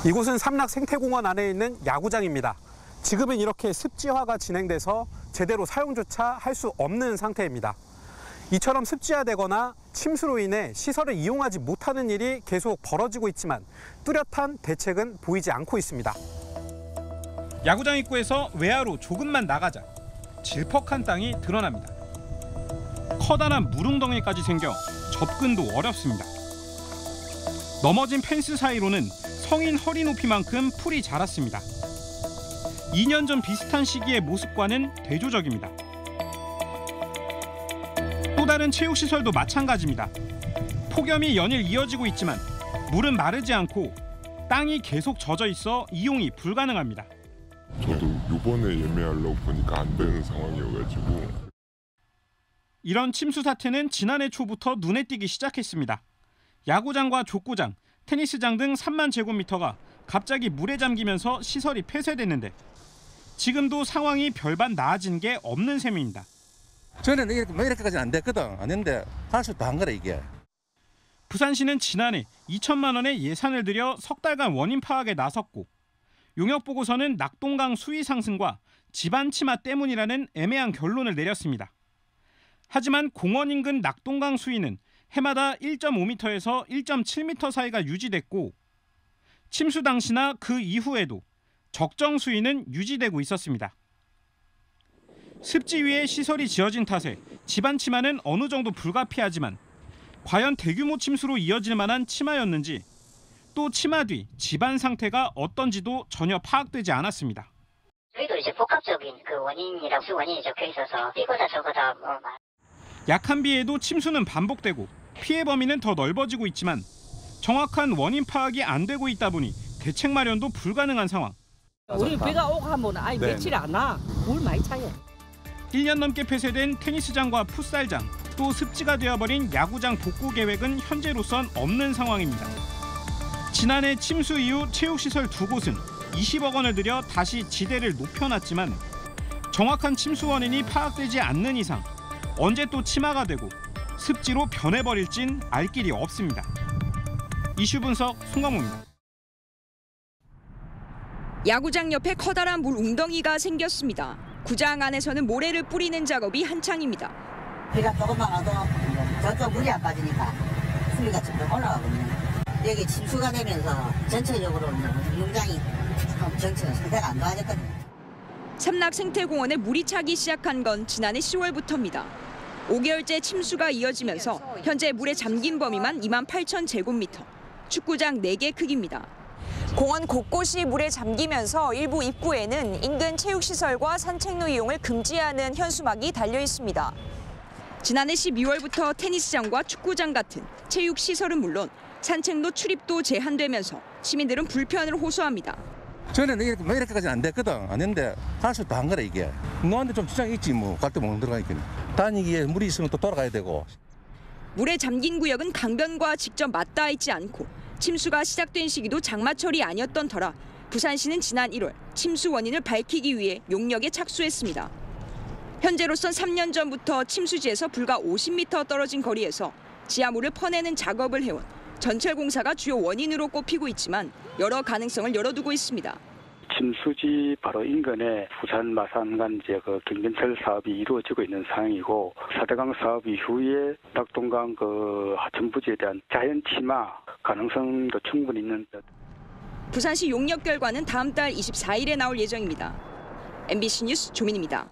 이곳은 삼락 생태공원 안에 있는 야구장입니다. 지금은 이렇게 습지화가 진행돼서 제대로 사용조차 할 수 없는 상태입니다. 이처럼 습지화되거나 침수로 인해 시설을 이용하지 못하는 일이 계속 벌어지고 있지만 뚜렷한 대책은 보이지 않고 있습니다. 야구장 입구에서 외야로 조금만 나가자 질퍽한 땅이 드러납니다. 커다란 물웅덩이까지 생겨 접근도 어렵습니다. 넘어진 펜스 사이로는 성인 허리 높이만큼 풀이 자랐습니다. 2년 전 비슷한 시기의 모습과는 대조적입니다. 또 다른 체육시설도 마찬가지입니다. 폭염이 연일 이어지고 있지만 물은 마르지 않고 땅이 계속 젖어 있어 이용이 불가능합니다. 저도 요번에 예매하려고 보니까 안 되는 상황이어가지고. 이런 침수 사태는 지난해 초부터 눈에 띄기 시작했습니다. 야구장과 족구장, 테니스장 등 3만 제곱미터가 갑자기 물에 잠기면서 시설이 폐쇄됐는데 지금도 상황이 별반 나아진 게 없는 셈입니다. 저는 이렇게까지는 안 됐거든. 안 했는데 할 수도 한 거라 이게. 부산시는 지난해 2천만 원의 예산을 들여 석 달간 원인 파악에 나섰고 용역보고서는 낙동강 수위 상승과 지반 치마 때문이라는 애매한 결론을 내렸습니다. 하지만 공원 인근 낙동강 수위는 해마다 1.5m에서 1.7m 사이가 유지됐고 침수 당시나 그 이후에도 적정 수위는 유지되고 있었습니다. 습지 위에 시설이 지어진 탓에 지반 치마는 어느 정도 불가피하지만 과연 대규모 침수로 이어질 만한 치마였는지 또 치마 뒤 지반 상태가 어떤지도 전혀 파악되지 않았습니다. 저희도 이제 복합적인 그 원인이라고 원인이 적혀 있어서 이거다 저거다 약한 비에도 침수는 반복되고 피해 범위는 더 넓어지고 있지만 정확한 원인 파악이 안 되고 있다 보니 대책 마련도 불가능한 상황. 우리 비가 오고 하면 아예 며칠 안 와. 물 많이 차요. 1년 넘게 폐쇄된 테니스장과 풋살장, 또 습지가 되어버린 야구장 복구 계획은 현재로선 없는 상황입니다. 지난해 침수 이후 체육시설 두 곳은 20억 원을 들여 다시 지대를 높여놨지만 정확한 침수 원인이 파악되지 않는 이상 언제 또 치마가 되고 습지로 변해버릴진 알 길이 없습니다. 이슈 분석 송강호입니다. 야구장 옆에 커다란 물 웅덩이가 생겼습니다. 구장 안에서는 모래를 뿌리는 작업이 한창입니다. 비가 조금만 와도 저쪽 물이 안 빠지니까 수위가 점점 올라가거든요. 여기 침수가 되면서 전체적으로 용장이 정체가 상태가 안 좋아졌거든요. 삼락 생태공원에 물이 차기 시작한 건 지난해 10월부터입니다. 5개월째 침수가 이어지면서 현재 물에 잠긴 범위만 2만 8천 제곱미터, 축구장 4개 크기입니다. 공원 곳곳이 물에 잠기면서 일부 입구에는 인근 체육시설과 산책로 이용을 금지하는 현수막이 달려 있습니다. 지난해 12월부터 테니스장과 축구장 같은 체육시설은 물론 산책로 출입도 제한되면서 시민들은 불편을 호소합니다. 저는 이렇게까지는 안 됐거든. 안 했는데 할 수도 한 거라 이게. 너한테 좀 지장이 있지 뭐. 갈 때 못 들어가니까. 다니기에 물이 있으면 또 돌아가야 되고. 물에 잠긴 구역은 강변과 직접 맞닿아 있지 않고 침수가 시작된 시기도 장마철이 아니었던 터라 부산시는 지난 1월 침수 원인을 밝히기 위해 용역에 착수했습니다. 현재로선 3년 전부터 침수지에서 불과 50m 떨어진 거리에서 지하물을 퍼내는 작업을 해온 전철공사가 주요 원인으로 꼽히고 있지만 여러 가능성을 열어두고 있습니다. 침수지 바로 인근에 부산 마산간 지역 경변철 사업이 이루어지고 있는 상황이고 4대강 사업 이후에 낙동강 하천부지에 대한 자연 침하 가능성도 충분히 있는. 부산시 용역 결과는 다음 달 24일에 나올 예정입니다. MBC 뉴스 조민입니다.